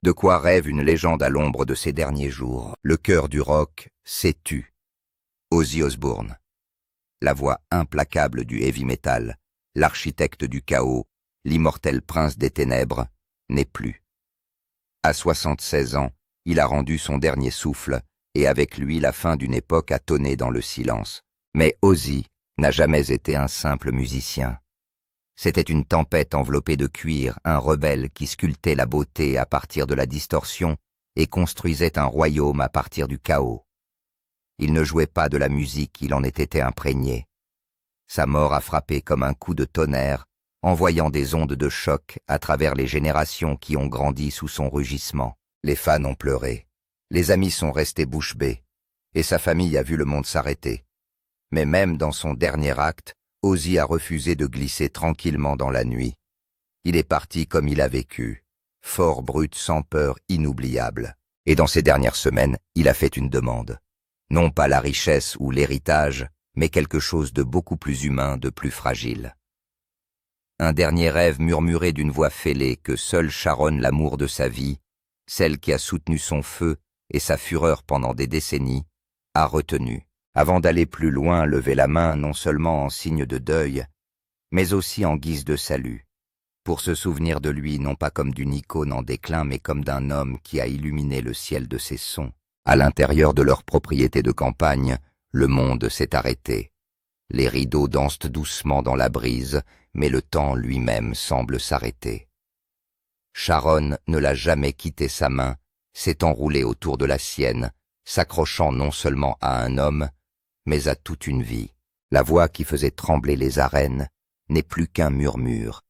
De quoi rêve une légende à l'ombre de ses derniers jours. Le cœur du rock s'est tu. Ozzy Osbourne. La voix implacable du heavy metal, l'architecte du chaos, l'immortel prince des ténèbres, n'est plus. À 76 ans, il a rendu son dernier souffle, et avec lui la fin d'une époque a tonné dans le silence. Mais Ozzy n'a jamais été un simple musicien. C'était une tempête enveloppée de cuir, un rebelle qui sculptait la beauté à partir de la distorsion et construisait un royaume à partir du chaos. Il ne jouait pas de la musique, il en était imprégné. Sa mort a frappé comme un coup de tonnerre, envoyant des ondes de choc à travers les générations qui ont grandi sous son rugissement. Les fans ont pleuré, les amis sont restés bouche bée, et sa famille a vu le monde s'arrêter. Mais même dans son dernier acte, Ozzy a refusé de glisser tranquillement dans la nuit. Il est parti comme il a vécu, fort brut, sans peur, inoubliable. Et dans ces dernières semaines, il a fait une demande. Non pas la richesse ou l'héritage, mais quelque chose de beaucoup plus humain, de plus fragile. Un dernier rêve murmuré d'une voix fêlée que seule Sharon, l'amour de sa vie, celle qui a soutenu son feu et sa fureur pendant des décennies, a retenu. Avant d'aller plus loin, lever la main non seulement en signe de deuil, mais aussi en guise de salut, pour se souvenir de lui non pas comme d'une icône en déclin, mais comme d'un homme qui a illuminé le ciel de ses sons. À l'intérieur de leur propriété de campagne, le monde s'est arrêté. Les rideaux dansent doucement dans la brise, mais le temps lui-même semble s'arrêter. Sharon ne l'a jamais quitté sa main, s'est enroulée autour de la sienne, s'accrochant non seulement à un homme, mais à toute une vie. La voix qui faisait trembler les arènes n'est plus qu'un murmure.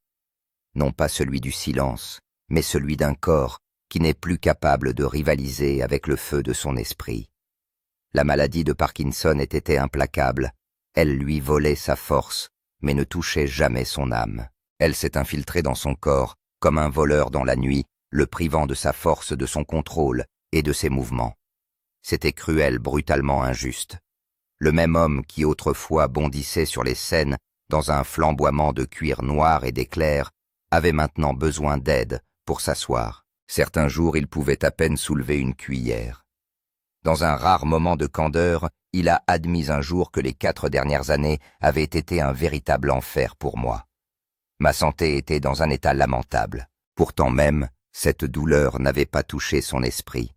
Non pas celui du silence, mais celui d'un corps qui n'est plus capable de rivaliser avec le feu de son esprit. La maladie de Parkinson était implacable. Elle lui volait sa force, mais ne touchait jamais son âme. Elle s'est infiltrée dans son corps, comme un voleur dans la nuit, le privant de sa force, de son contrôle et de ses mouvements. C'était cruel, brutalement injuste. Le même homme qui autrefois bondissait sur les scènes dans un flamboiement de cuir noir et d'éclairs avait maintenant besoin d'aide pour s'asseoir. Certains jours, il pouvait à peine soulever une cuillère. Dans un rare moment de candeur, il a admis un jour que les 4 dernières années avaient été un véritable enfer pour moi. Ma santé était dans un état lamentable. Pourtant même, cette douleur n'avait pas touché son esprit.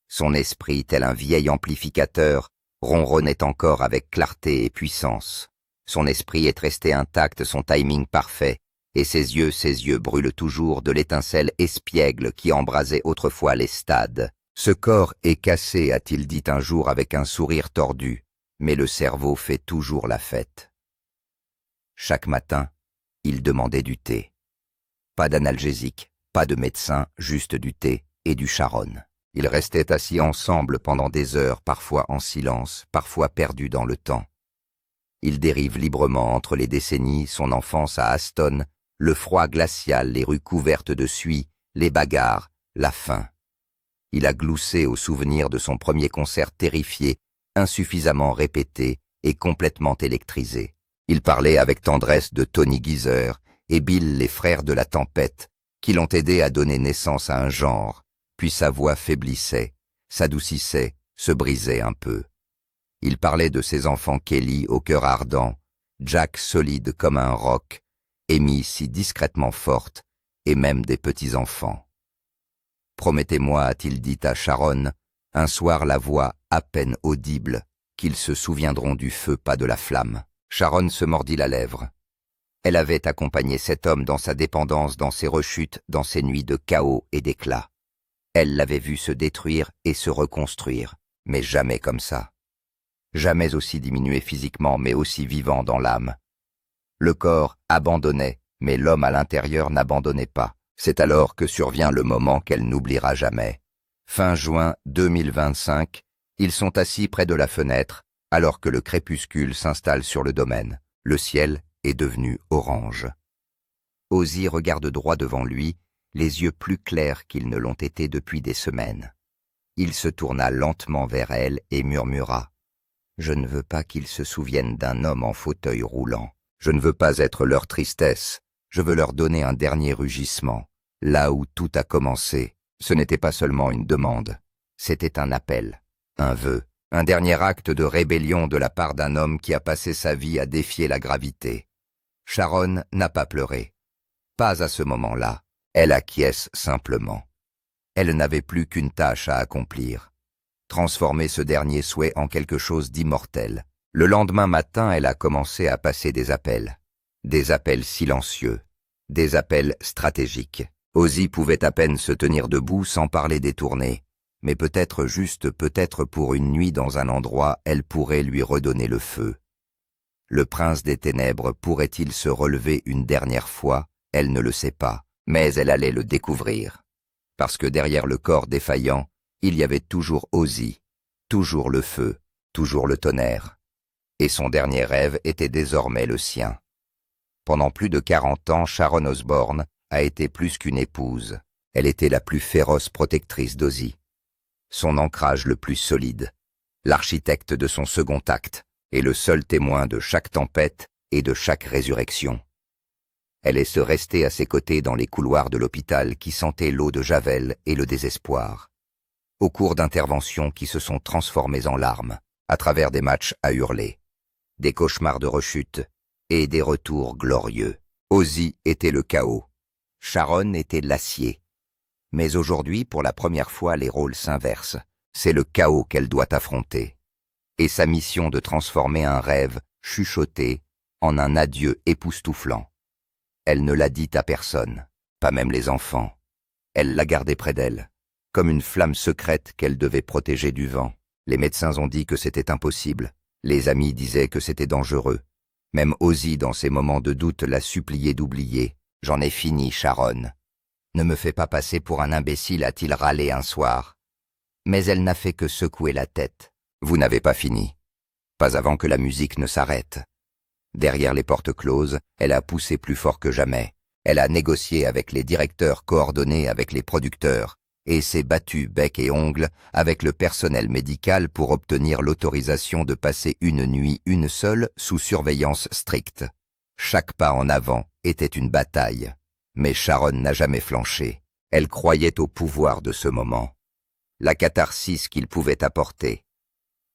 Son esprit, tel un vieil amplificateur, ronronnait encore avec clarté et puissance. Son esprit est resté intact, son timing parfait, et ses yeux brûlent toujours de l'étincelle espiègle qui embrasait autrefois les stades. Ce corps est cassé, a-t-il dit un jour avec un sourire tordu, mais le cerveau fait toujours la fête. Chaque matin, il demandait du thé. Pas d'analgésique, pas de médecin, juste du thé et du Sharon. Ils restaient assis ensemble pendant des heures, parfois en silence, parfois perdus dans le temps. Ils dérivent librement entre les décennies, son enfance à Aston, le froid glacial, les rues couvertes de suie, les bagarres, la faim. Il a gloussé au souvenir de son premier concert terrifié, insuffisamment répété et complètement électrisé. Il parlait avec tendresse de Tony Geezer et Bill, les frères de la tempête, qui l'ont aidé à donner naissance à un genre, puis sa voix faiblissait, s'adoucissait, se brisait un peu. Il parlait de ses enfants Kelly au cœur ardent, Jack solide comme un roc, Amy si discrètement forte, et même des petits-enfants. Promettez-moi, a-t-il dit à Sharon, un soir la voix à peine audible, qu'ils se souviendront du feu, pas de la flamme. Sharon se mordit la lèvre. Elle avait accompagné cet homme dans sa dépendance, dans ses rechutes, dans ses nuits de chaos et d'éclat. Elle l'avait vu se détruire et se reconstruire, mais jamais comme ça. Jamais aussi diminué physiquement, mais aussi vivant dans l'âme. Le corps abandonnait, mais l'homme à l'intérieur n'abandonnait pas. C'est alors que survient le moment qu'elle n'oubliera jamais. Fin juin 2025, ils sont assis près de la fenêtre, alors que le crépuscule s'installe sur le domaine. Le ciel est devenu orange. Ozzy regarde droit devant lui, les yeux plus clairs qu'ils ne l'ont été depuis des semaines. Il se tourna lentement vers elle et murmura « Je ne veux pas qu'ils se souviennent d'un homme en fauteuil roulant. Je ne veux pas être leur tristesse. Je veux leur donner un dernier rugissement, là où tout a commencé, Ce n'était pas seulement une demande, c'était un appel, un vœu, un dernier acte de rébellion de la part d'un homme qui a passé sa vie à défier la gravité. Sharon n'a pas pleuré. Pas à ce moment-là. Elle acquiesce simplement. Elle n'avait plus qu'une tâche à accomplir. Transformer ce dernier souhait en quelque chose d'immortel. Le lendemain matin, elle a commencé à passer des appels. Des appels silencieux. Des appels stratégiques. Ozzy pouvait à peine se tenir debout sans parler des tournées. Mais peut-être pour une nuit dans un endroit, elle pourrait lui redonner le feu. Le prince des ténèbres pourrait-il se relever une dernière fois? Elle ne le sait pas, mais elle allait le découvrir. Parce que derrière le corps défaillant, il y avait toujours Ozzy, toujours le feu, toujours le tonnerre. Et son dernier rêve était désormais le sien. Pendant plus de 40 ans, Sharon Osbourne a été plus qu'une épouse. Elle était la plus féroce protectrice d'Ozzy. Son ancrage le plus solide, l'architecte de son second acte, et le seul témoin de chaque tempête et de chaque résurrection. Elle est restée à ses côtés dans les couloirs de l'hôpital qui sentaient l'eau de Javel et le désespoir. Au cours d'interventions qui se sont transformées en larmes, à travers des matchs à hurler, des cauchemars de rechute et des retours glorieux. Ozzy était le chaos. Sharon était l'acier. Mais aujourd'hui, pour la première fois, les rôles s'inversent. C'est le chaos qu'elle doit affronter. Et sa mission de transformer un rêve chuchoté en un adieu époustouflant. Elle ne l'a dit à personne, pas même les enfants. Elle l'a gardé près d'elle, comme une flamme secrète qu'elle devait protéger du vent. Les médecins ont dit que c'était impossible. Les amis disaient que c'était dangereux. Même Ozzy, dans ses moments de doute, l'a supplié d'oublier. « J'en ai fini, Sharon. Ne me fais pas passer pour un imbécile », a-t-il râlé un soir. Mais elle n'a fait que secouer la tête. « Vous n'avez pas fini. Pas avant que la musique ne s'arrête. » Derrière les portes closes, elle a poussé plus fort que jamais. Elle a négocié avec les directeurs, coordonné avec les producteurs, et s'est battue bec et ongles avec le personnel médical pour obtenir l'autorisation de passer une nuit, une seule, sous surveillance stricte. Chaque pas en avant était une bataille. Mais Sharon n'a jamais flanché. Elle croyait au pouvoir de ce moment. La catharsis qu'il pouvait apporter.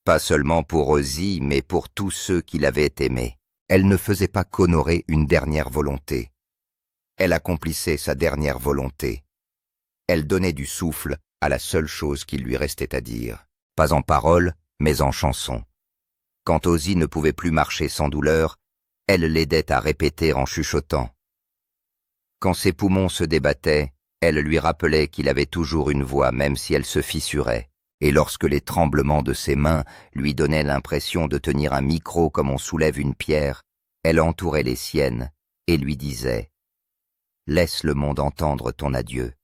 Pas seulement pour Ozzy, mais pour tous ceux qui l'avaient aimé. Elle ne faisait pas qu'honorer une dernière volonté. Elle accomplissait sa dernière volonté. Elle donnait du souffle à la seule chose qu'il lui restait à dire. Pas en paroles, mais en chansons. Quand Ozzy ne pouvait plus marcher sans douleur, elle l'aidait à répéter en chuchotant. Quand ses poumons se débattaient, elle lui rappelait qu'il avait toujours une voix même si elle se fissurait. Et lorsque les tremblements de ses mains lui donnaient l'impression de tenir un micro comme on soulève une pierre, elle entourait les siennes et lui disait « Laisse le monde entendre ton adieu ».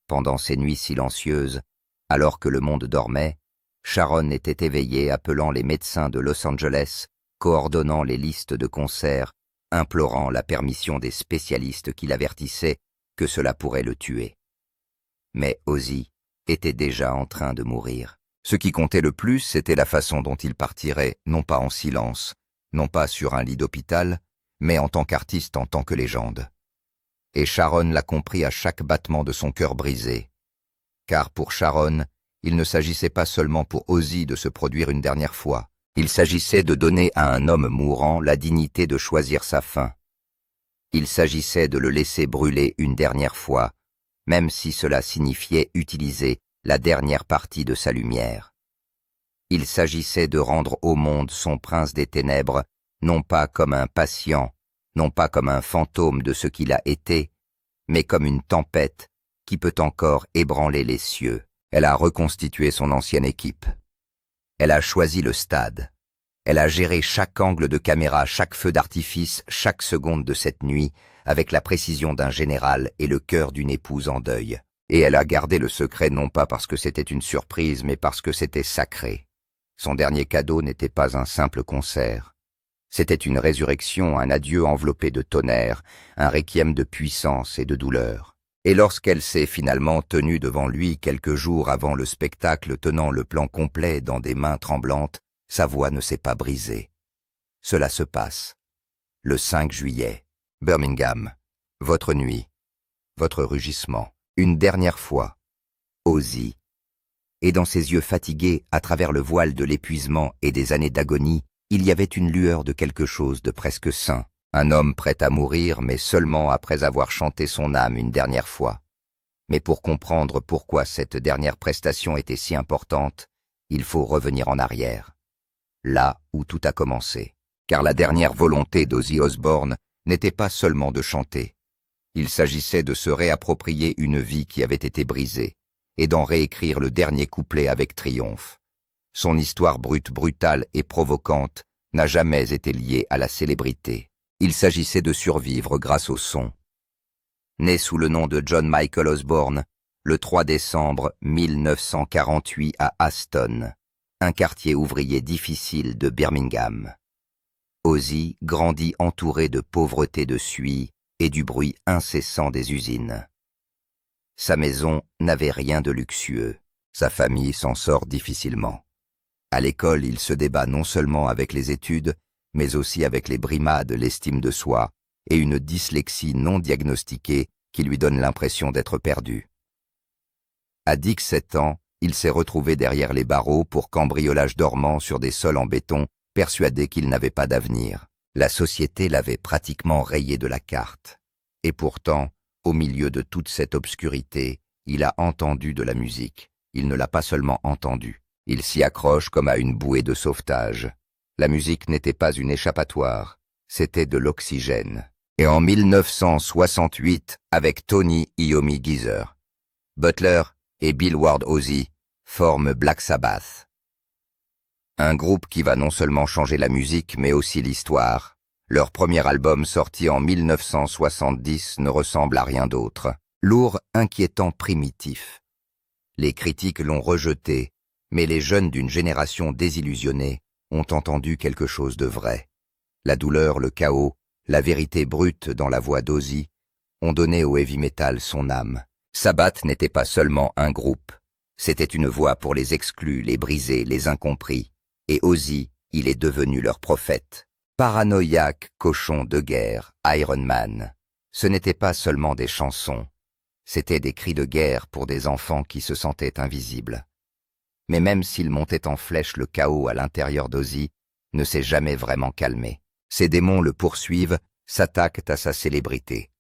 Pendant ces nuits silencieuses, alors que le monde dormait, Sharon était éveillée appelant les médecins de Los Angeles, coordonnant les listes de concerts, implorant la permission des spécialistes qui l'avertissaient que cela pourrait le tuer. Mais Ozzy était déjà en train de mourir. Ce qui comptait le plus, c'était la façon dont il partirait, non pas en silence, non pas sur un lit d'hôpital, mais en tant qu'artiste, en tant que légende. Et Sharon l'a compris à chaque battement de son cœur brisé. Car pour Sharon, il ne s'agissait pas seulement pour Ozzy de se produire une dernière fois, il s'agissait de donner à un homme mourant la dignité de choisir sa fin. Il s'agissait de le laisser brûler une dernière fois, même si cela signifiait utiliser la dernière partie de sa lumière. Il s'agissait de rendre au monde son prince des ténèbres, non pas comme un patient, non pas comme un fantôme de ce qu'il a été, mais comme une tempête qui peut encore ébranler les cieux. Elle a reconstitué son ancienne équipe. Elle a choisi le stade. Elle a géré chaque angle de caméra, chaque feu d'artifice, chaque seconde de cette nuit, avec la précision d'un général et le cœur d'une épouse en deuil. Et elle a gardé le secret non pas parce que c'était une surprise, mais parce que c'était sacré. Son dernier cadeau n'était pas un simple concert. C'était une résurrection, un adieu enveloppé de tonnerre, un requiem de puissance et de douleur. Et lorsqu'elle s'est finalement tenue devant lui quelques jours avant le spectacle tenant le plan complet dans des mains tremblantes, sa voix ne s'est pas brisée. Cela se passe. Le 5 juillet, Birmingham. Votre nuit. Votre rugissement. Une dernière fois. Ozzy. Et dans ses yeux fatigués, à travers le voile de l'épuisement et des années d'agonie, il y avait une lueur de quelque chose de presque sain. Un homme prêt à mourir, mais seulement après avoir chanté son âme une dernière fois. Mais pour comprendre pourquoi cette dernière prestation était si importante, il faut revenir en arrière. Là où tout a commencé. Car la dernière volonté d'Ozzy Osbourne n'était pas seulement de chanter. Il s'agissait de se réapproprier une vie qui avait été brisée, et d'en réécrire le dernier couplet avec triomphe. Son histoire brute, brutale et provocante n'a jamais été liée à la célébrité. Il s'agissait de survivre grâce au son. Né sous le nom de John Michael Osbourne, le 3 décembre 1948 à Aston, un quartier ouvrier difficile de Birmingham. Ozzy grandit entouré de pauvreté de suie et du bruit incessant des usines. Sa maison n'avait rien de luxueux. Sa famille s'en sort difficilement. À l'école, il se débat non seulement avec les études, mais aussi avec les brimades, l'estime de soi et une dyslexie non diagnostiquée qui lui donne l'impression d'être perdu. À 17 ans, il s'est retrouvé derrière les barreaux pour cambriolage dormant sur des sols en béton, persuadé qu'il n'avait pas d'avenir. La société l'avait pratiquement rayé de la carte. Et pourtant, au milieu de toute cette obscurité, il a entendu de la musique. Il ne l'a pas seulement entendue. Il s'y accroche comme à une bouée de sauvetage. La musique n'était pas une échappatoire, c'était de l'oxygène. Et en 1968, avec Tony Iommi Geezer, Butler et Bill Ward Ozzy forment Black Sabbath. Un groupe qui va non seulement changer la musique, mais aussi l'histoire. Leur premier album sorti en 1970 ne ressemble à rien d'autre. Lourd, inquiétant, primitif. Les critiques l'ont rejeté, mais les jeunes d'une génération désillusionnée ont entendu quelque chose de vrai. La douleur, le chaos, la vérité brute dans la voix d'Ozzy ont donné au heavy metal son âme. Sabbath n'était pas seulement un groupe, c'était une voix pour les exclus, les brisés, les incompris. Et Ozzy, il est devenu leur prophète. Paranoïaque, cochon de guerre, Iron Man. Ce n'était pas seulement des chansons, c'étaient des cris de guerre pour des enfants qui se sentaient invisibles. Mais même s'il montait en flèche, le chaos à l'intérieur d'Ozzy ne s'est jamais vraiment calmé. Ses démons le poursuivent, s'attaquent à sa célébrité.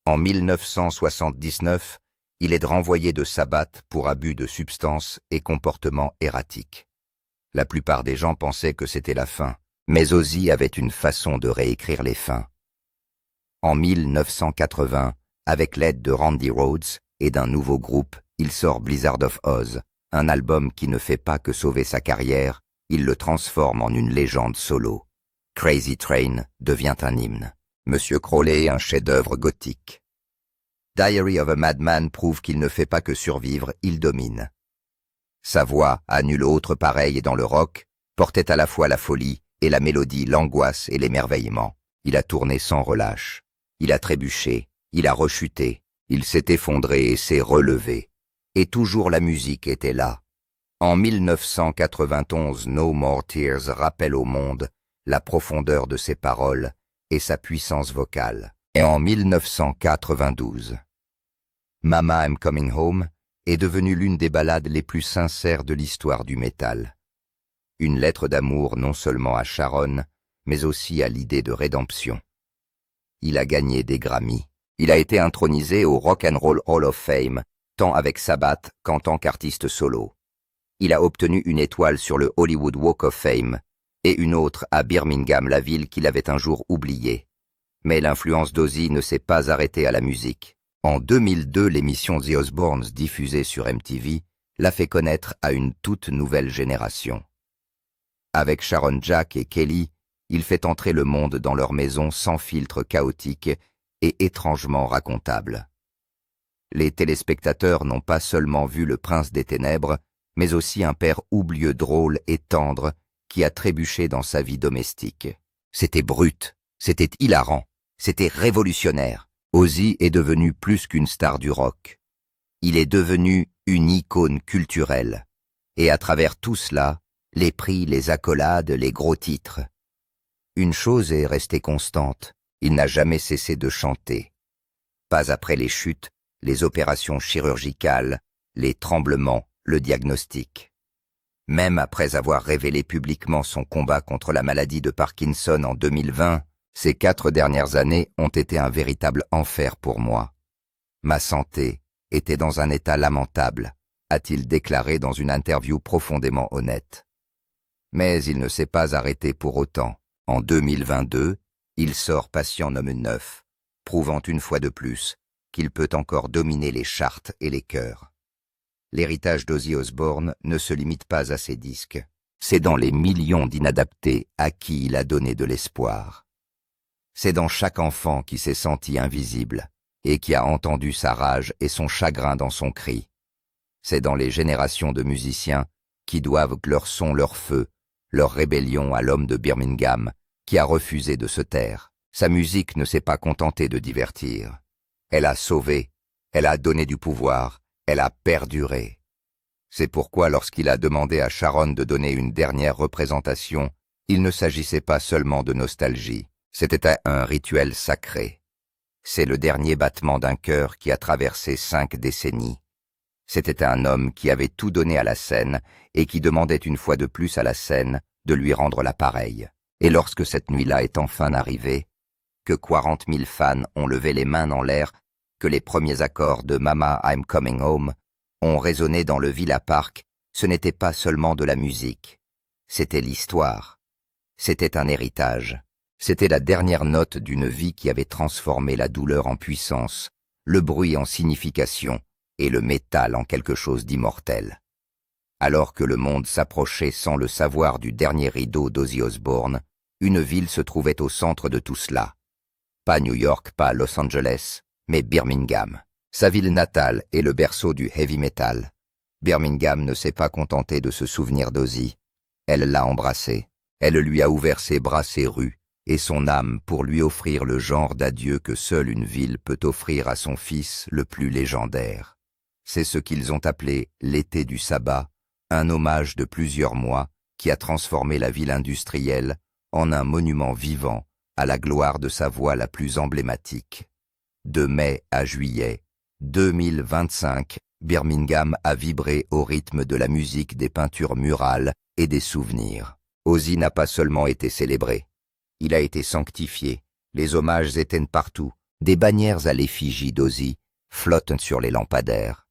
En 1979, il est renvoyé de Sabbath pour abus de substances et comportements erratiques. La plupart des gens pensaient que c'était la fin, mais Ozzy avait une façon de réécrire les fins. En 1980, avec l'aide de Randy Rhoads et d'un nouveau groupe, il sort Blizzard of Oz, un album qui ne fait pas que sauver sa carrière, il le transforme en une légende solo. Crazy Train devient un hymne. Monsieur Crowley, un chef-d'œuvre gothique. Diary of a Madman prouve qu'il ne fait pas que survivre, il domine. Sa voix, à nul autre pareille dans le rock, portait à la fois la folie et la mélodie, l'angoisse et l'émerveillement. Il a tourné sans relâche. Il a trébuché, il a rechuté, il s'est effondré et s'est relevé. Et toujours la musique était là. En 1991, No More Tears rappelle au monde la profondeur de ses paroles et sa puissance vocale. Et en 1992, Mama I'm Coming Home est devenue l'une des ballades les plus sincères de l'histoire du métal. Une lettre d'amour non seulement à Sharon, mais aussi à l'idée de rédemption. Il a gagné des Grammys. Il a été intronisé au Rock and Roll Hall of Fame, tant avec Sabbath qu'en tant qu'artiste solo. Il a obtenu une étoile sur le Hollywood Walk of Fame et une autre à Birmingham, la ville qu'il avait un jour oubliée. Mais l'influence d'Ozzy ne s'est pas arrêtée à la musique. En 2002, l'émission The Osbournes diffusée sur MTV l'a fait connaître à une toute nouvelle génération. Avec Sharon Jack et Kelly, il fait entrer le monde dans leur maison sans filtre chaotique et étrangement racontable. Les téléspectateurs n'ont pas seulement vu le prince des ténèbres, mais aussi un père oublieux, drôle et tendre qui a trébuché dans sa vie domestique. C'était brut, c'était hilarant, c'était révolutionnaire. Ozzy est devenu plus qu'une star du rock. Il est devenu une icône culturelle. Et à travers tout cela, les prix, les accolades, les gros titres. Une chose est restée constante, il n'a jamais cessé de chanter. Pas après les chutes, les opérations chirurgicales, les tremblements, le diagnostic. Même après avoir révélé publiquement son combat contre la maladie de Parkinson en 2020, ces 4 dernières années ont été un véritable enfer pour moi. Ma santé était dans un état lamentable, a-t-il déclaré dans une interview profondément honnête. Mais il ne s'est pas arrêté pour autant. En 2022, il sort Patient Homme 9, prouvant une fois de plus qu'il peut encore dominer les charts et les chœurs. L'héritage d'Ozzy Osbourne ne se limite pas à ses disques. C'est dans les millions d'inadaptés à qui il a donné de l'espoir. C'est dans chaque enfant qui s'est senti invisible et qui a entendu sa rage et son chagrin dans son cri. C'est dans les générations de musiciens qui doivent leur son, leur feu, leur rébellion à l'homme de Birmingham qui a refusé de se taire. Sa musique ne s'est pas contentée de divertir. Elle a sauvé, elle a donné du pouvoir, elle a perduré. C'est pourquoi lorsqu'il a demandé à Sharon de donner une dernière représentation, il ne s'agissait pas seulement de nostalgie, c'était un rituel sacré. C'est le dernier battement d'un cœur qui a traversé 5 décennies. C'était un homme qui avait tout donné à la scène et qui demandait une fois de plus à la scène de lui rendre l'appareil. Et lorsque cette nuit-là est enfin arrivée, que 40 000 fans ont levé les mains en l'air, que les premiers accords de Mama I'm Coming Home ont résonné dans le Villa Park, ce n'était pas seulement de la musique, c'était l'histoire, c'était un héritage, c'était la dernière note d'une vie qui avait transformé la douleur en puissance, le bruit en signification et le métal en quelque chose d'immortel. Alors que le monde s'approchait sans le savoir du dernier rideau d'Ozzy Osbourne, une ville se trouvait au centre de tout cela. Pas New York, pas Los Angeles, mais Birmingham. Sa ville natale est le berceau du heavy metal. Birmingham ne s'est pas contentée de se souvenir d'Ozzy. Elle l'a embrassé. Elle lui a ouvert ses bras, ses rues, et son âme pour lui offrir le genre d'adieu que seule une ville peut offrir à son fils le plus légendaire. C'est ce qu'ils ont appelé l'été du sabbat, un hommage de plusieurs mois qui a transformé la ville industrielle en un monument vivant à la gloire de sa voix la plus emblématique. De mai à juillet 2025, Birmingham a vibré au rythme de la musique des peintures murales et des souvenirs. Ozzy n'a pas seulement été célébré, il a été sanctifié, les hommages éteignent partout, des bannières à l'effigie d'Ozzy flottent sur les lampadaires.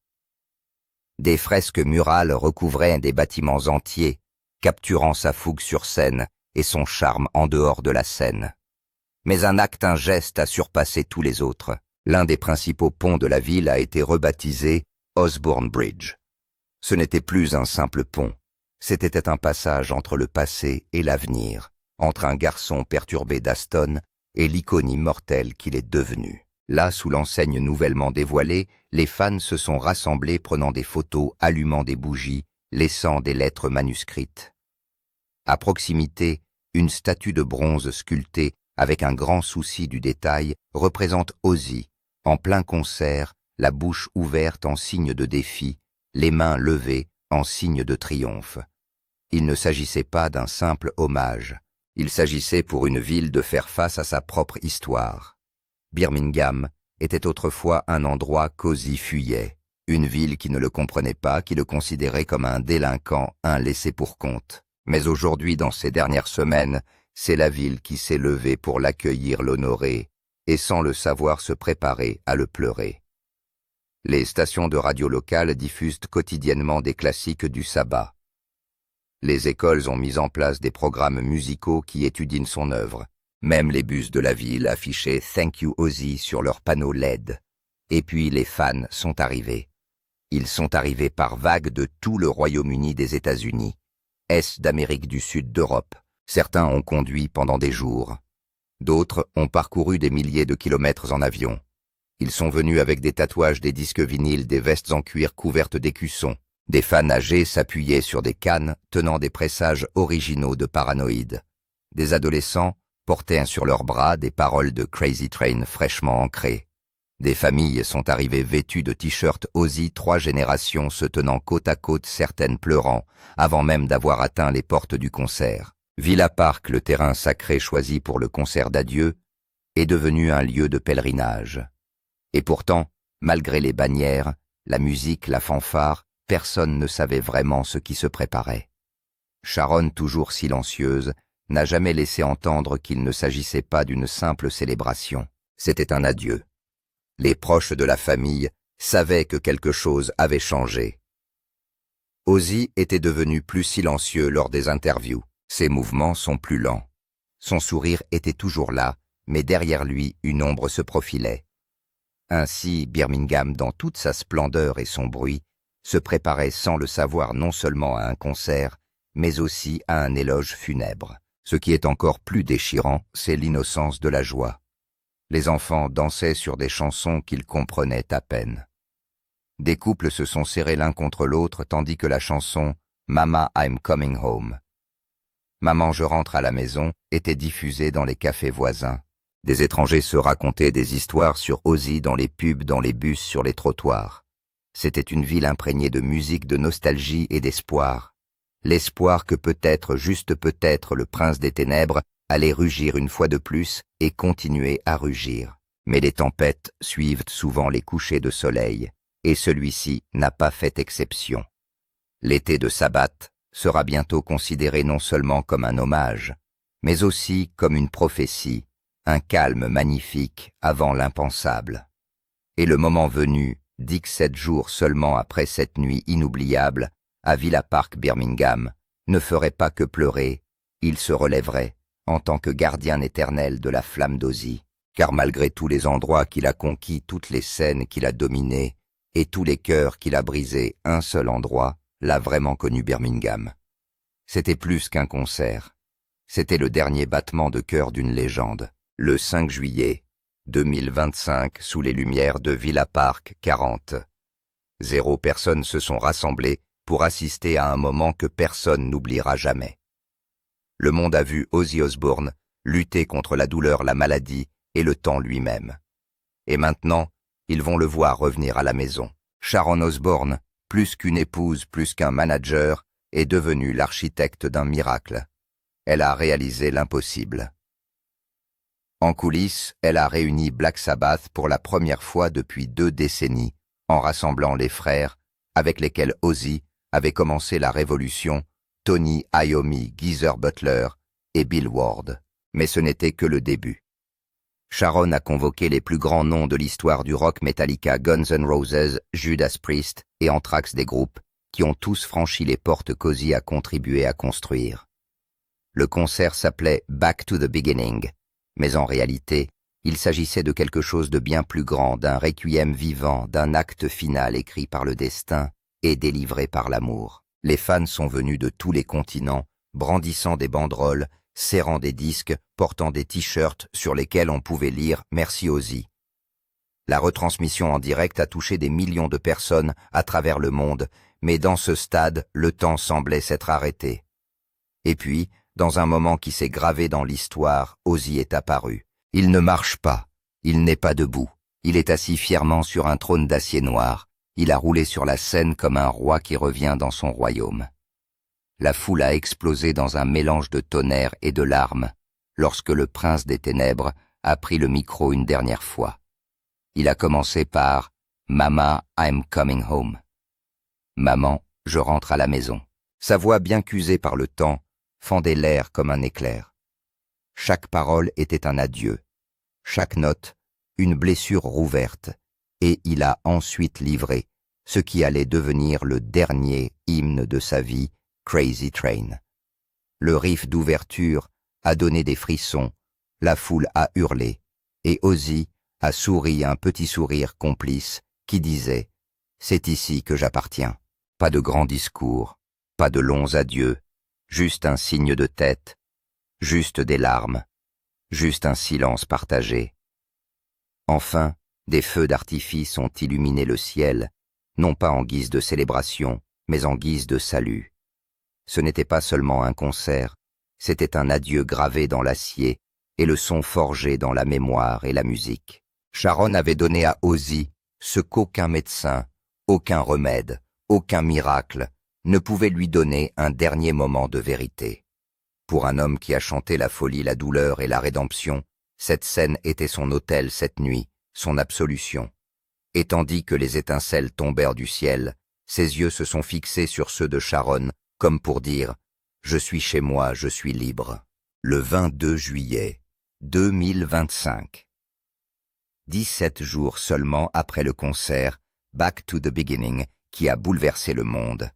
Des fresques murales recouvraient des bâtiments entiers, capturant sa fougue sur scène et son charme en dehors de la scène. Mais un acte, un geste a surpassé tous les autres. L'un des principaux ponts de la ville a été rebaptisé Osborne Bridge. Ce n'était plus un simple pont, c'était un passage entre le passé et l'avenir, entre un garçon perturbé d'Aston et l'icône immortelle qu'il est devenu. Là, sous l'enseigne nouvellement dévoilée, les fans se sont rassemblés prenant des photos, allumant des bougies, laissant des lettres manuscrites. À proximité, une statue de bronze sculptée avec un grand souci du détail représente Ozzy, en plein concert, la bouche ouverte en signe de défi, les mains levées en signe de triomphe. Il ne s'agissait pas d'un simple hommage, il s'agissait pour une ville de faire face à sa propre histoire. Birmingham était autrefois un endroit qu'Ozzy fuyait, une ville qui ne le comprenait pas, qui le considérait comme un délinquant, un laissé-pour-compte. Mais aujourd'hui, dans ces dernières semaines, c'est la ville qui s'est levée pour l'accueillir, l'honorer, et sans le savoir se préparer à le pleurer. Les stations de radio locales diffusent quotidiennement des classiques du sabbat. Les écoles ont mis en place des programmes musicaux qui étudient son œuvre. Même les bus de la ville affichaient « Thank you Ozzy » sur leurs panneaux LED. Et puis les fans sont arrivés. Ils sont arrivés par vagues de tout le Royaume-Uni, des États-Unis, Est d'Amérique du Sud, d'Europe. Certains ont conduit pendant des jours. D'autres ont parcouru des milliers de kilomètres en avion. Ils sont venus avec des tatouages, des disques vinyles, des vestes en cuir couvertes d'écussons. Des fans âgés s'appuyaient sur des cannes tenant des pressages originaux de Paranoid. Des adolescents portaient sur leurs bras des paroles de Crazy Train fraîchement ancrées. Des familles sont arrivées vêtues de t-shirts Ozzy, 3 générations se tenant côte à côte, certaines pleurant, avant même d'avoir atteint les portes du concert. Villa Park, le terrain sacré choisi pour le concert d'adieu, est devenu un lieu de pèlerinage. Et pourtant, malgré les bannières, la musique, la fanfare, personne ne savait vraiment ce qui se préparait. Sharon, toujours silencieuse, n'a jamais laissé entendre qu'il ne s'agissait pas d'une simple célébration. C'était un adieu. Les proches de la famille savaient que quelque chose avait changé. Ozzy était devenu plus silencieux lors des interviews. Ses mouvements sont plus lents. Son sourire était toujours là, mais derrière lui, une ombre se profilait. Ainsi, Birmingham, dans toute sa splendeur et son bruit, se préparait sans le savoir non seulement à un concert, mais aussi à un éloge funèbre. Ce qui est encore plus déchirant, c'est l'innocence de la joie. Les enfants dansaient sur des chansons qu'ils comprenaient à peine. Des couples se sont serrés l'un contre l'autre tandis que la chanson « Mama, I'm coming home » « Maman, je rentre à la maison » était diffusée dans les cafés voisins. Des étrangers se racontaient des histoires sur Ozzy dans les pubs, dans les bus, sur les trottoirs. C'était une ville imprégnée de musique, de nostalgie et d'espoir. L'espoir que peut-être, juste peut-être, le prince des ténèbres allait rugir une fois de plus et continuer à rugir. Mais les tempêtes suivent souvent les couchers de soleil, et celui-ci n'a pas fait exception. L'été de Sabbath sera bientôt considéré non seulement comme un hommage, mais aussi comme une prophétie, un calme magnifique avant l'impensable. Et le moment venu, dit que 7 jours seulement après cette nuit inoubliable, à Villa Park, Birmingham, ne ferait pas que pleurer, il se relèverait en tant que gardien éternel de la flamme d'Ozzy, car malgré tous les endroits qu'il a conquis, toutes les scènes qu'il a dominées, et tous les cœurs qu'il a brisés, un seul endroit l'a vraiment connu Birmingham. C'était plus qu'un concert, c'était le dernier battement de cœur d'une légende. Le 5 juillet 2025, sous les lumières de Villa Park 40. 0 personnes se sont rassemblées pour assister à un moment que personne n'oubliera jamais. Le monde a vu Ozzy Osbourne lutter contre la douleur, la maladie et le temps lui-même. Et maintenant, ils vont le voir revenir à la maison. Sharon Osbourne, plus qu'une épouse, plus qu'un manager, est devenue l'architecte d'un miracle. Elle a réalisé l'impossible. En coulisses, elle a réuni Black Sabbath pour la première fois depuis 2 décennies, en rassemblant les frères avec lesquels Ozzy avait commencé la révolution, Tony Iommi, Geezer Butler et Bill Ward. Mais ce n'était que le début. Sharon a convoqué les plus grands noms de l'histoire du rock, Metallica, Guns N' Roses, Judas Priest et Anthrax, des groupes qui ont tous franchi les portes qu'Ozzy a contribué à construire. Le concert s'appelait Back to the Beginning, mais en réalité, il s'agissait de quelque chose de bien plus grand, d'un requiem vivant, d'un acte final écrit par le destin et délivré par l'amour. Les fans sont venus de tous les continents, brandissant des banderoles, serrant des disques, portant des t-shirts sur lesquels on pouvait lire « Merci Ozzy ». La retransmission en direct a touché des millions de personnes à travers le monde, mais dans ce stade, le temps semblait s'être arrêté. Et puis, dans un moment qui s'est gravé dans l'histoire, Ozzy est apparu. Il ne marche pas, il n'est pas debout, il est assis fièrement sur un trône d'acier noir, il a roulé sur la scène comme un roi qui revient dans son royaume. La foule a explosé dans un mélange de tonnerre et de larmes lorsque le prince des ténèbres a pris le micro une dernière fois. Il a commencé par « Mama, I'm coming home ». « Maman, je rentre à la maison ». Sa voix bien qu'usée par le temps fendait l'air comme un éclair. Chaque parole était un adieu, chaque note une blessure rouverte, et il a ensuite livré ce qui allait devenir le dernier hymne de sa vie, Crazy Train. Le riff d'ouverture a donné des frissons, la foule a hurlé, et Ozzy a souri un petit sourire complice qui disait « C'est ici que j'appartiens ». Pas de grands discours, pas de longs adieux, juste un signe de tête, juste des larmes, juste un silence partagé. Enfin, des feux d'artifice ont illuminé le ciel, non pas en guise de célébration, mais en guise de salut. Ce n'était pas seulement un concert, c'était un adieu gravé dans l'acier et le son forgé dans la mémoire et la musique. Sharon avait donné à Ozzy ce qu'aucun médecin, aucun remède, aucun miracle ne pouvait lui donner un dernier moment de vérité. Pour un homme qui a chanté la folie, la douleur et la rédemption, cette scène était son autel cette nuit, son absolution. Et tandis que les étincelles tombèrent du ciel, ses yeux se sont fixés sur ceux de Sharon, comme pour dire « Je suis chez moi, je suis libre ». Le 22 juillet 2025. 17 jours seulement après le concert Back to the Beginning qui a bouleversé le monde,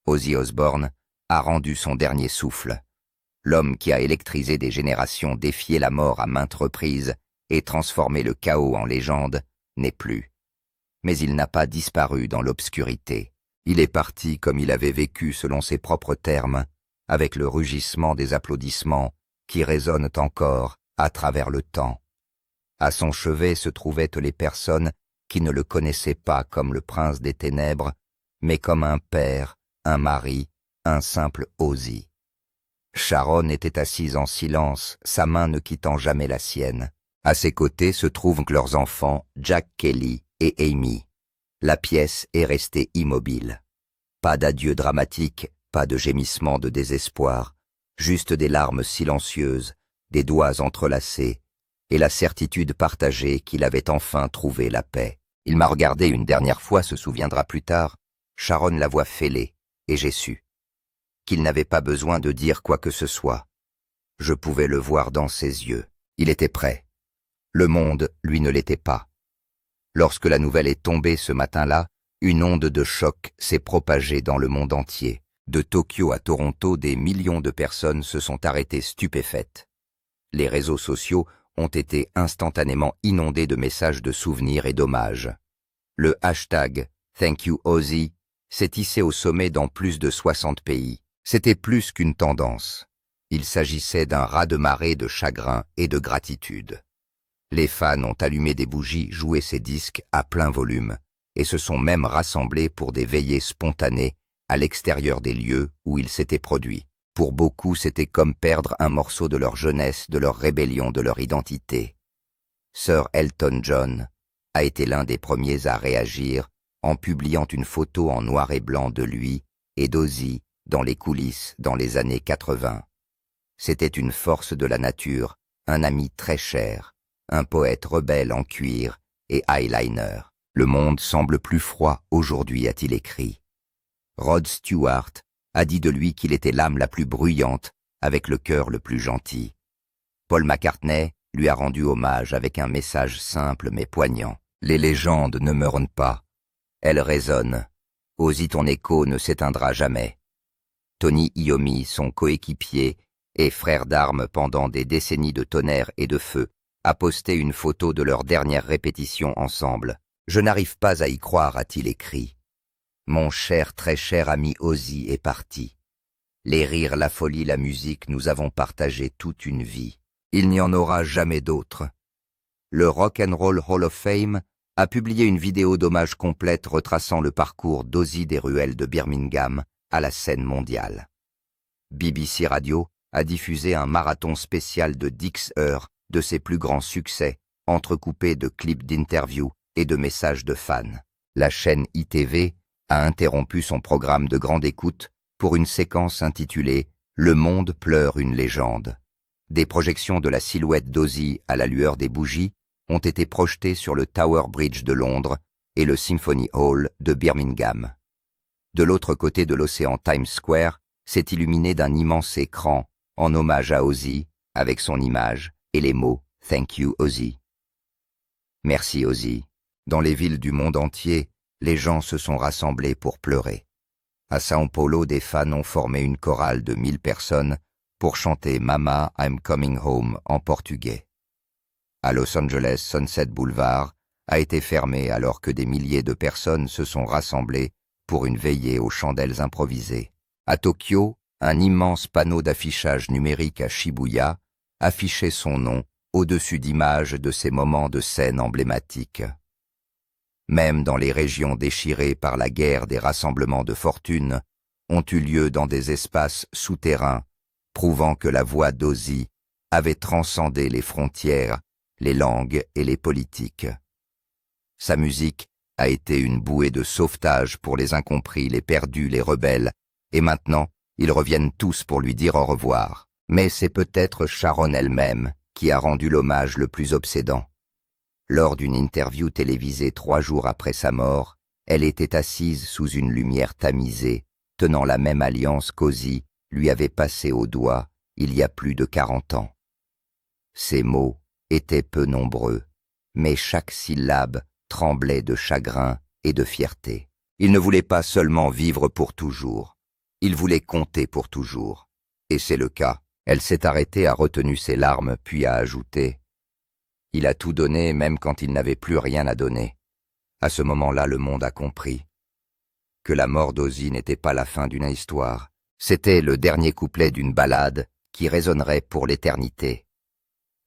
Ozzy Osbourne a rendu son dernier souffle. L'homme qui a électrisé des générations, défié la mort à maintes reprises et transformé le chaos en légende, n'est plus. Mais il n'a pas disparu dans l'obscurité. Il est parti comme il avait vécu selon ses propres termes, avec le rugissement des applaudissements qui résonnent encore à travers le temps. À son chevet se trouvaient les personnes qui ne le connaissaient pas comme le prince des ténèbres, mais comme un père, un mari, un simple Ozzy. Sharon était assise en silence, sa main ne quittant jamais la sienne. À ses côtés se trouvent leurs enfants, Jack Kelly et Amy. La pièce est restée immobile. Pas d'adieu dramatique, pas de gémissement de désespoir, juste des larmes silencieuses, des doigts entrelacés, et la certitude partagée qu'il avait enfin trouvé la paix. Il m'a regardé une dernière fois, se souviendra plus tard, Sharon la voix fêlée, et j'ai su qu'il n'avait pas besoin de dire quoi que ce soit. Je pouvais le voir dans ses yeux. Il était prêt. Le monde, lui, ne l'était pas. Lorsque la nouvelle est tombée ce matin-là, une onde de choc s'est propagée dans le monde entier. De Tokyo à Toronto, des millions de personnes se sont arrêtées stupéfaites. Les réseaux sociaux ont été instantanément inondés de messages de souvenirs et d'hommages. Le hashtag « Thank you Ozzy » s'est hissé au sommet dans plus de 60 pays. C'était plus qu'une tendance. Il s'agissait d'un raz-de-marée de chagrin et de gratitude. Les fans ont allumé des bougies, joué ses disques à plein volume, et se sont même rassemblés pour des veillées spontanées à l'extérieur des lieux où il s'était produit. Pour beaucoup, c'était comme perdre un morceau de leur jeunesse, de leur rébellion, de leur identité. Sir Elton John a été l'un des premiers à réagir en publiant une photo en noir et blanc de lui et d'Ozzy dans les coulisses dans les années 80. C'était une force de la nature, un ami très cher, un poète rebelle en cuir et eyeliner. Le monde semble plus froid aujourd'hui, a-t-il écrit. Rod Stewart a dit de lui qu'il était l'âme la plus bruyante, avec le cœur le plus gentil. Paul McCartney lui a rendu hommage avec un message simple mais poignant. Les légendes ne meurent pas. Elles résonnent. Ozzy, ton écho ne s'éteindra jamais. Tony Iommi, son coéquipier et frère d'armes pendant des décennies de tonnerre et de feu, a posté une photo de leur dernière répétition ensemble. Je n'arrive pas à y croire, a-t-il écrit. Mon cher, très cher ami Ozzy est parti. Les rires, la folie, la musique, nous avons partagé toute une vie. Il n'y en aura jamais d'autre. Le Rock and Roll Hall of Fame a publié une vidéo d'hommage complète retraçant le parcours d'Ozzy des ruelles de Birmingham à la scène mondiale. BBC Radio a diffusé un marathon spécial de 10 heures de ses plus grands succès, entrecoupés de clips d'interviews et de messages de fans. La chaîne ITV a interrompu son programme de grande écoute pour une séquence intitulée « Le monde pleure une légende ». Des projections de la silhouette d'Ozzy à la lueur des bougies ont été projetées sur le Tower Bridge de Londres et le Symphony Hall de Birmingham. De l'autre côté de l'océan, Times Square s'est illuminé d'un immense écran en hommage à Ozzy, avec son image et les mots « Thank you Ozzy ». Merci Ozzy. Dans les villes du monde entier, les gens se sont rassemblés pour pleurer. À São Paulo, des fans ont formé une chorale de 1000 personnes pour chanter « Mama, I'm coming home » en portugais. À Los Angeles, Sunset Boulevard a été fermé alors que des milliers de personnes se sont rassemblées pour une veillée aux chandelles improvisées. À Tokyo, un immense panneau d'affichage numérique à Shibuya affichait son nom au-dessus d'images de ces moments de scène emblématiques. Même dans les régions déchirées par la guerre, des rassemblements de fortune ont eu lieu dans des espaces souterrains, prouvant que la voix d'Ozzy avait transcendé les frontières, les langues et les politiques. Sa musique a été une bouée de sauvetage pour les incompris, les perdus, les rebelles, et maintenant, ils reviennent tous pour lui dire au revoir. Mais c'est peut-être Sharon elle-même qui a rendu l'hommage le plus obsédant. Lors d'une interview télévisée 3 jours après sa mort, elle était assise sous une lumière tamisée, tenant la même alliance qu'Ozzy lui avait passée au doigt il y a plus de 40 ans. Ces mots étaient peu nombreux, mais chaque syllabe tremblait de chagrin et de fierté. Il ne voulait pas seulement vivre pour toujours, il voulait compter pour toujours. Et c'est le cas. Elle s'est arrêtée, a retenu ses larmes, puis a ajouté « Il a tout donné même quand il n'avait plus rien à donner. » À ce moment-là, le monde a compris que la mort d'Ozzy n'était pas la fin d'une histoire. C'était le dernier couplet d'une ballade qui résonnerait pour l'éternité.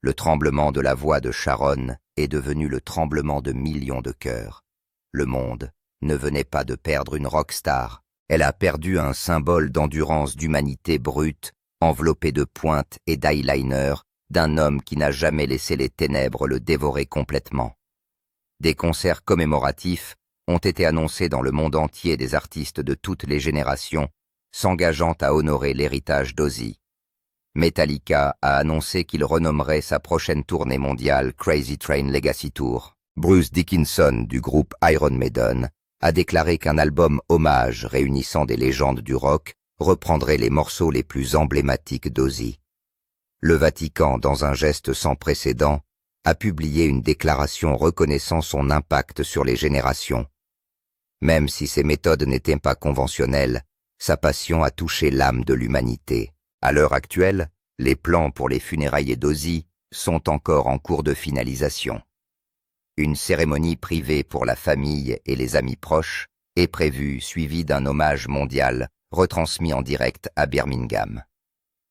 Le tremblement de la voix de Sharon est devenu le tremblement de millions de cœurs. Le monde ne venait pas de perdre une rockstar. Elle a perdu un symbole d'endurance, d'humanité brute, enveloppé de pointes et d'eyeliner, d'un homme qui n'a jamais laissé les ténèbres le dévorer complètement. Des concerts commémoratifs ont été annoncés dans le monde entier des artistes de toutes les générations, s'engageant à honorer l'héritage d'Ozzy. Metallica a annoncé qu'il renommerait sa prochaine tournée mondiale Crazy Train Legacy Tour. Bruce Dickinson du groupe Iron Maiden a déclaré qu'un album hommage réunissant des légendes du rock reprendrait les morceaux les plus emblématiques d'Ozzy. Le Vatican, dans un geste sans précédent, a publié une déclaration reconnaissant son impact sur les générations. Même si ses méthodes n'étaient pas conventionnelles, sa passion a touché l'âme de l'humanité. À l'heure actuelle, les plans pour les funérailles d'Ozzy sont encore en cours de finalisation. Une cérémonie privée pour la famille et les amis proches est prévue, suivie d'un hommage mondial retransmis en direct à Birmingham.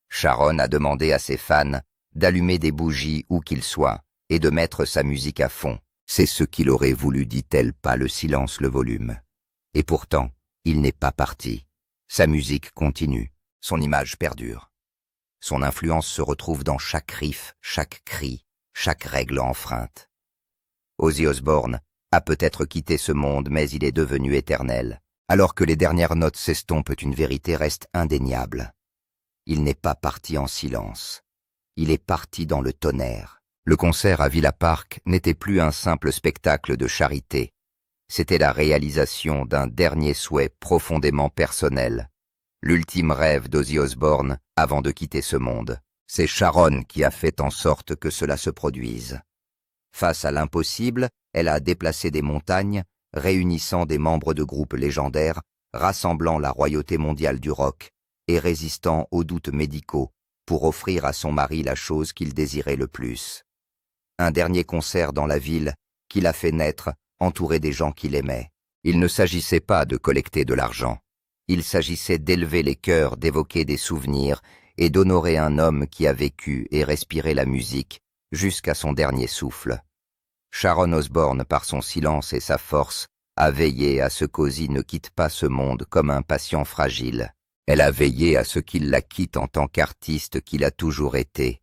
Sharon a demandé à ses fans d'allumer des bougies où qu'ils soient et de mettre sa musique à fond. C'est ce qu'il aurait voulu, dit-elle, pas le silence, le volume. Et pourtant, il n'est pas parti. Sa musique continue, son image perdure. Son influence se retrouve dans chaque riff, chaque cri, chaque règle enfreinte. Ozzy Osbourne a peut-être quitté ce monde, mais il est devenu éternel. Alors que les dernières notes s'estompent, une vérité reste indéniable. Il n'est pas parti en silence. Il est parti dans le tonnerre. Le concert à Villa Park n'était plus un simple spectacle de charité. C'était la réalisation d'un dernier souhait profondément personnel. L'ultime rêve d'Ozzy Osbourne avant de quitter ce monde. C'est Sharon qui a fait en sorte que cela se produise. Face à l'impossible, elle a déplacé des montagnes, réunissant des membres de groupes légendaires, rassemblant la royauté mondiale du rock et résistant aux doutes médicaux pour offrir à son mari la chose qu'il désirait le plus. Un dernier concert dans la ville qu'il a fait naître, entouré des gens qu'il aimait. Il ne s'agissait pas de collecter de l'argent. Il s'agissait d'élever les cœurs, d'évoquer des souvenirs et d'honorer un homme qui a vécu et respiré la musique jusqu'à son dernier souffle. Sharon Osbourne, par son silence et sa force, a veillé à ce qu'Ozzy ne quitte pas ce monde comme un patient fragile. Elle a veillé à ce qu'il la quitte en tant qu'artiste qu'il a toujours été.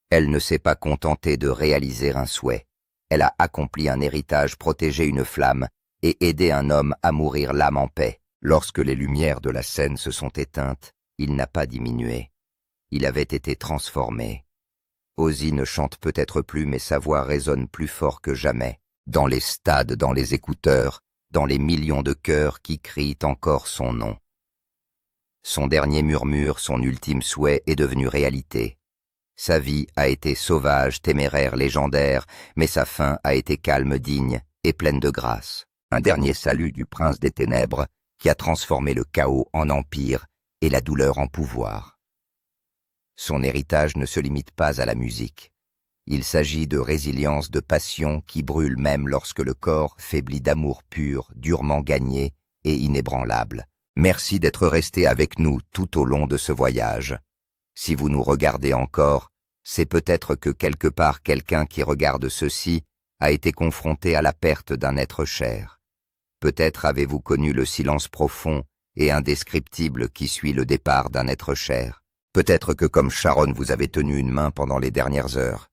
Elle ne s'est pas contentée de réaliser un souhait. Elle a accompli un héritage, protégé une flamme et aidé un homme à mourir l'âme en paix. Lorsque les lumières de la scène se sont éteintes, il n'a pas diminué. Il avait été transformé. Ozzy ne chante peut-être plus, mais sa voix résonne plus fort que jamais. Dans les stades, dans les écouteurs, dans les millions de cœurs qui crient encore son nom. Son dernier murmure, son ultime souhait est devenu réalité. Sa vie a été sauvage, téméraire, légendaire, mais sa fin a été calme, digne et pleine de grâce. Un dernier salut du prince des ténèbres qui a transformé le chaos en empire et la douleur en pouvoir. Son héritage ne se limite pas à la musique. Il s'agit de résilience, de passion qui brûle même lorsque le corps faiblit d'amour pur, durement gagné et inébranlable. Merci d'être resté avec nous tout au long de ce voyage. Si vous nous regardez encore, c'est peut-être que quelque part quelqu'un qui regarde ceci a été confronté à la perte d'un être cher. Peut-être avez-vous connu le silence profond et indescriptible qui suit le départ d'un être cher. Peut-être que comme Sharon vous avez tenu une main pendant les dernières heures.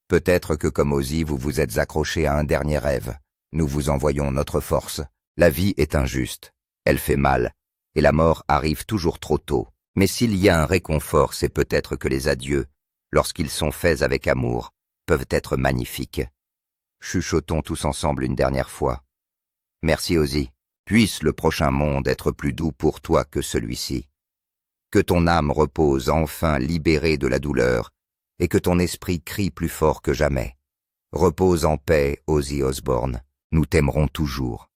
Peut-être que comme Ozzy vous vous êtes accroché à un dernier rêve. Nous vous envoyons notre force. La vie est injuste, elle fait mal, et la mort arrive toujours trop tôt. Mais s'il y a un réconfort, c'est peut-être que les adieux, lorsqu'ils sont faits avec amour, peuvent être magnifiques. Chuchotons tous ensemble une dernière fois. Merci Ozzy. Puisse le prochain monde être plus doux pour toi que celui-ci. Que ton âme repose enfin libérée de la douleur et que ton esprit crie plus fort que jamais. Repose en paix, Ozzy Osbourne. Nous t'aimerons toujours.